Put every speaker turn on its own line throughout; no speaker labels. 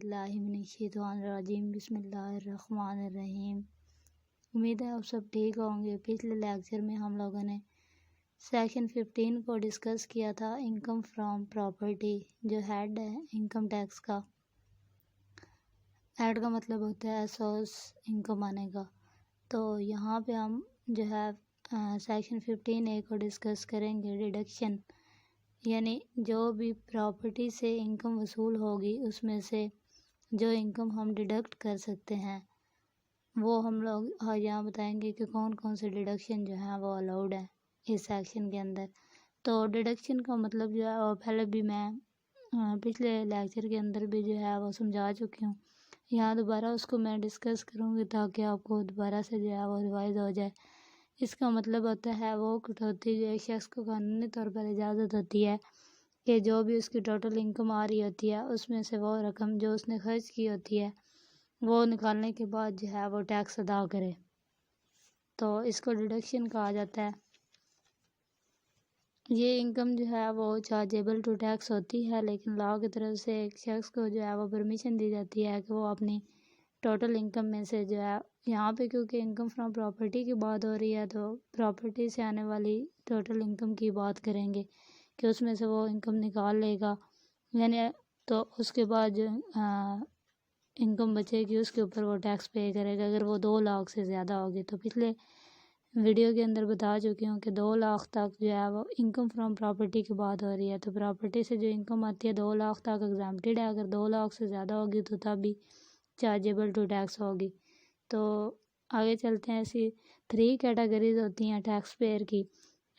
باللہ من الشیطان الرجیم بسم اللہ الرحمن الرحیم۔ امید ہے آپ سب ٹھیک ہوں گے۔ پچھلے لیکچر میں ہم لوگوں نے سیکشن 15 کو ڈسکس کیا تھا، انکم فرام پراپرٹی، جو ہیڈ ہے انکم ٹیکس کا۔ ہیڈ کا مطلب ہوتا ہے سورس انکم آنے کا۔ تو یہاں پہ ہم جو ہے سیکشن 15A کو ڈسکس کریں گے، ڈیڈکشن، یعنی جو بھی پراپرٹی سے انکم وصول ہوگی اس میں سے جو انکم ہم ڈیڈکٹ کر سکتے ہیں وہ ہم لوگ یہاں بتائیں گے کہ کون کون سے ڈیڈکشن جو ہیں وہ الاؤڈ ہیں اس سیکشن کے اندر۔ تو ڈیڈکشن کا مطلب جو ہے وہ پہلے بھی میں پچھلے لیکچر کے اندر بھی جو ہے وہ سمجھا چکی ہوں، یہاں دوبارہ اس کو میں ڈسکس کروں گی تاکہ آپ کو دوبارہ سے جو ہے وہ ریوائز ہو جائے۔ اس کا مطلب ہوتا ہے وہ کٹوتی جو ایک شخص کو قانونی طور پر اجازت ہوتی ہے کہ جو بھی اس کی ٹوٹل انکم آ رہی ہوتی ہے اس میں سے وہ رقم جو اس نے خرچ کی ہوتی ہے وہ نکالنے کے بعد جو ہے وہ ٹیکس ادا کرے، تو اس کو ڈیڈکشن کہا جاتا ہے۔ یہ انکم جو ہے وہ چارجیبل ٹو ٹیکس ہوتی ہے، لیکن لاء کی طرف سے ایک شخص کو جو ہے وہ پرمیشن دی جاتی ہے کہ وہ اپنی ٹوٹل انکم میں سے جو ہے، یہاں پہ کیونکہ انکم فرام پراپرٹی کی بات ہو رہی ہے تو پراپرٹی سے آنے والی ٹوٹل انکم کی بات کریں گے کہ اس میں سے وہ انکم نکال لے گا، یعنی تو اس کے بعد جو انکم بچے گی اس کے اوپر وہ ٹیکس پے کرے گا اگر وہ 2 لاکھ سے زیادہ ہوگی۔ تو پچھلے ویڈیو کے اندر بتا چکی ہوں کہ 2 لاکھ تک جو ہے وہ انکم فرام پراپرٹی کی بات ہو رہی ہے، تو پراپرٹی سے جو انکم آتی ہے 2 لاکھ تک ایگزامپٹڈ ہے، اگر 2 لاکھ سے زیادہ ہوگی تو تب بھی چارجیبل ٹو ٹیکس ہوگی۔ تو آگے چلتے ہیں، ایسی 3 کیٹیگریز ہوتی ہیں ٹیکس پیئر کی۔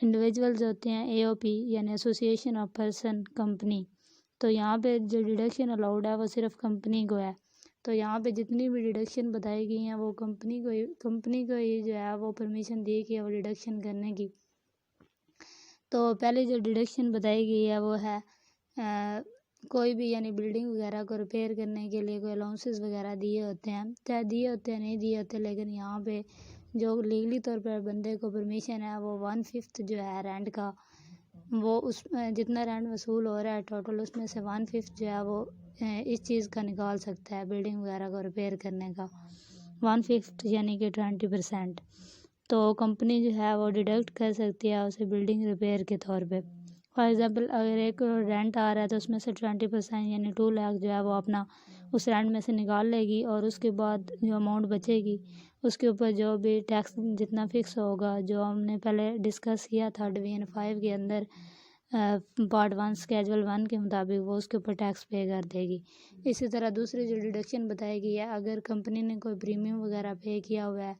انڈیویجولز ہوتے ہیں AOP یعنی ایسوسیشن آف پرسن، کمپنی، تو یہاں پہ جو ڈیڈکشن الاؤڈ ہے وہ صرف کمپنی کو ہے، تو یہاں پہ جتنی بھی ڈیڈکشن بتائی گئی ہیں وہ کمپنی کو ہی جو ہے وہ پرمیشن دی کہ وہ ڈیڈکشن کرنے کی۔ تو پہلے جو ڈیڈکشن بتائی گئی ہے وہ ہے کوئی بھی یعنی بلڈنگ وغیرہ کو ریپیئر کرنے کے لیے کوئی الاؤنسز وغیرہ دیے ہوتے ہیں، چاہے دیے ہوتے ہیں نہیں دیے ہوتے، لیکن یہاں پہ جو لیگلی طور پر بندے کو پرمیشن ہے وہ 1/5 جو ہے رینٹ کا، وہ اس جتنا رینٹ وصول ہو رہا ہے ٹوٹل اس میں سے 1/5 جو ہے وہ اس چیز کا نکال سکتا ہے، بلڈنگ وغیرہ کو ریپیئر کرنے کا 1/5 یعنی کہ 20%۔ تو کمپنی جو ہے وہ ڈیڈکٹ کر سکتی ہے اسے بلڈنگ ریپیئر کے طور پہ۔ فار ایگزامپل اگر ایک رینٹ آ رہا ہے تو اس میں سے 20% یعنی 2 لاکھ جو ہے وہ اپنا اس رینٹ میں سے نکال لے گی، اور اس کے بعد جو اماؤنٹ بچے گی اس کے اوپر جو بھی ٹیکس جتنا فکس ہوگا، جو ہم نے پہلے ڈسکس کیا تھا ڈویژن 5 کے اندر پارٹ 1 اسکیجول 1 کے مطابق، وہ اس کے اوپر ٹیکس پے کر دے گی۔ اسی طرح دوسری جو ڈیڈکشن بتائی گئی ہے، اگر کمپنی نے کوئی پریمیم وغیرہ پے کیا ہوا ہے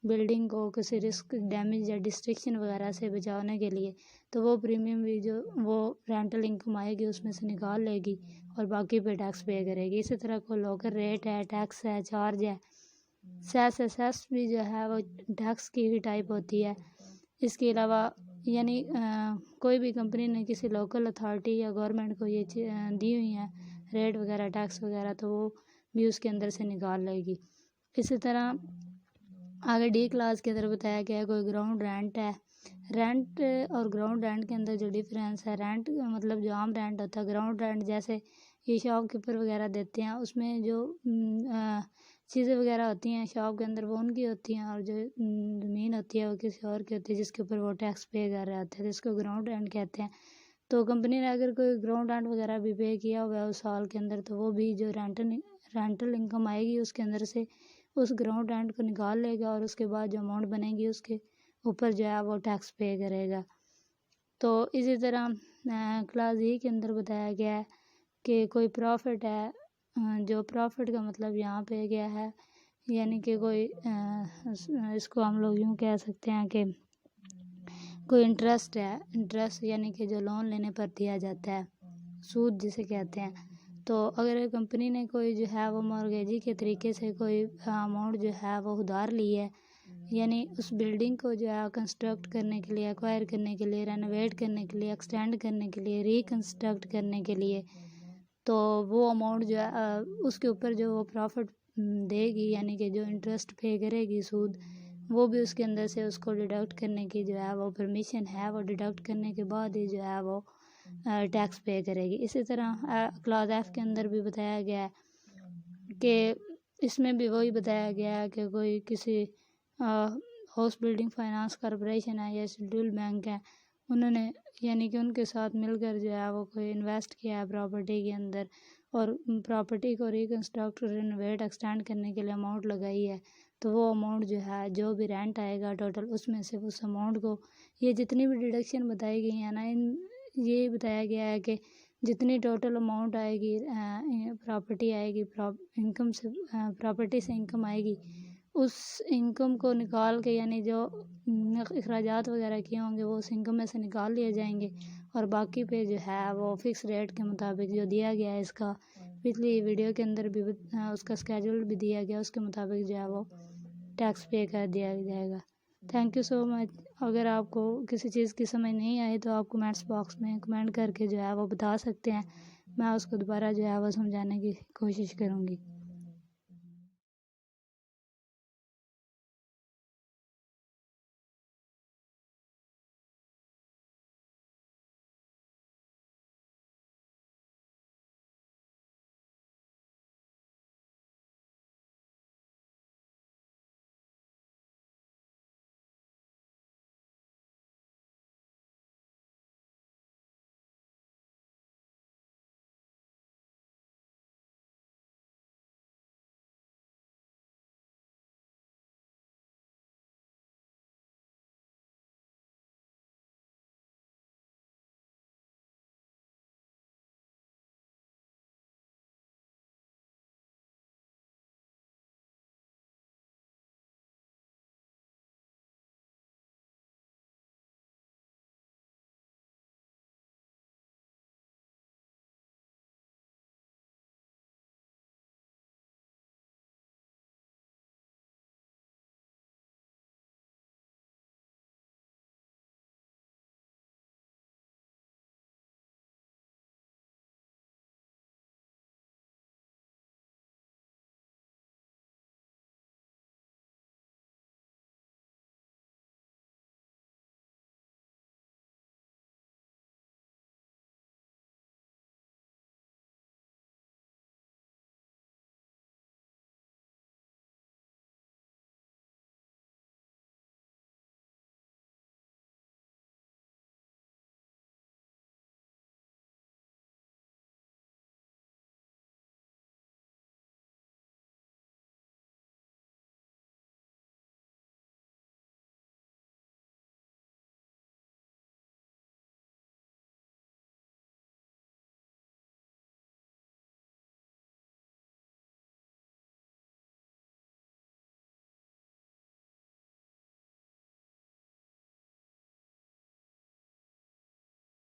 بلڈنگ کو کسی رسک، ڈیمیج یا ڈسٹرکشن وغیرہ سے بچانے کے لیے، تو وہ پریمیم بھی جو وہ رینٹل انکم آئے گی اس میں سے نکال لے گی اور باقی پہ ٹیکس پے کرے گی۔ اسی طرح کوئی لوکل ریٹ ہے، ٹیکس ہے، چارج ہے، سیس بھی جو ہے وہ ٹیکس کی ہی ٹائپ ہوتی ہے۔ اس کے علاوہ یعنی کوئی بھی کمپنی نے کسی لوکل اتھارٹی یا گورنمنٹ کو یہ دی ہوئی ہیں ریٹ وغیرہ، ٹیکس وغیرہ، تو وہ بھی اس کے اندر سے نکال لے گی۔ اسی طرح آگے ڈی کلاس کے اندر بتایا گیا ہے کوئی گراؤنڈ رینٹ ہے۔ رینٹ اور گراؤنڈ رینٹ کے اندر جو ڈیفرنس ہے، رینٹ مطلب جو عام رینٹ ہوتا ہے، گراؤنڈ رینٹ جیسے یہ شاپ کیپر وغیرہ دیتے ہیں، اس میں جو چیزیں وغیرہ ہوتی ہیں شاپ کے اندر وہ ان کی ہوتی ہیں، اور جو زمین ہوتی ہے وہ کسی اور کی ہوتی ہے جس کے اوپر وہ ٹیکس پے کر رہے ہوتے ہیں، جس کو گراؤنڈ رینٹ کہتے ہیں۔ تو کمپنی نے اگر کوئی گراؤنڈ رینٹ وغیرہ بھی پے کیا ہوا ہے اس سال کے اندر، تو وہ بھی جو رینٹل انکم آئے گی اس کے اندر سے اس گراؤنڈ رینٹ کو نکال لے گا، اور اس کے بعد جو اماؤنٹ بنے گی اس کے اوپر جو ہے وہ ٹیکس پے کرے گا۔ تو اسی طرح کلاس ای کے اندر بتایا گیا ہے کہ کوئی پروفٹ ہے، جو پروفٹ کا مطلب یہاں پہ گیا ہے یعنی کہ کوئی اس کو ہم لوگ یوں کہہ سکتے ہیں کہ کوئی انٹرسٹ ہے، انٹرسٹ یعنی کہ جو لون لینے پر دیا جاتا ہے، سود جسے کہتے ہیں۔ تو اگر کمپنی نے کوئی جو ہے وہ مورگیجی کے طریقے سے کوئی اماؤنٹ جو ہے وہ ادھار لی ہے، یعنی اس بلڈنگ کو جو ہے کنسٹرکٹ کرنے کے لیے، ایکوائر کرنے کے لیے، رینوویٹ کرنے کے لیے، ایکسٹینڈ کرنے کے لیے، ریکنسٹرکٹ کرنے کے لیے، تو وہ اماؤنٹ جو ہے اس کے اوپر جو وہ پروفٹ دے گی یعنی کہ جو انٹرسٹ پے کرے گی، سود، وہ بھی اس کے اندر سے اس کو ڈیڈکٹ کرنے کی جو ہے وہ پرمیشن ہے، وہ ڈیڈکٹ کرنے کے بعد ہی جو ہے وہ ٹیکس پے کرے گی۔ اسی طرح کلاس ایف کے اندر بھی بتایا گیا ہے کہ اس میں بھی وہی بتایا گیا ہے کہ کوئی کسی ہاؤس بلڈنگ فائنانس کارپوریشن ہے یا شیڈول بینک ہے، انہوں نے یعنی کہ ان کے ساتھ مل کر جو ہے وہ کوئی انویسٹ کیا ہے پراپرٹی کے اندر، اور پراپرٹی کو ریکنسٹرکٹ رینوویٹ ایکسٹینڈ کرنے کے لیے اماؤنٹ لگائی ہے، تو وہ اماؤنٹ جو ہے جو بھی رینٹ آئے گا ٹوٹل اس میں سے اس اماؤنٹ کو، یہ جتنی بھی ڈیڈکشن بتائی گئی ہیں نا، یہ بتایا گیا ہے کہ جتنی ٹوٹل اماؤنٹ آئے گی پراپرٹی آئے گی انکم سے، پراپرٹی سے انکم آئے گی، اس انکم کو نکال کے یعنی جو اخراجات وغیرہ کیے ہوں گے وہ اس انکم میں سے نکال لیے جائیں گے، اور باقی پہ جو ہے وہ فکس ریٹ کے مطابق جو دیا گیا ہے، اس کا پچھلی ویڈیو کے اندر بھی اس کا اسکیجول بھی دیا گیا، اس کے مطابق جو ہے وہ ٹیکس پے کر دیا جائے گا۔ تھینک یو سو مچ۔ اگر آپ کو کسی چیز کی سمجھ نہیں آئی تو آپ کمنٹس باکس میں کمنٹ کر کے جو ہے وہ بتا سکتے ہیں، میں اس کو دوبارہ جو ہے وہ سمجھانے کی کوشش کروں گی۔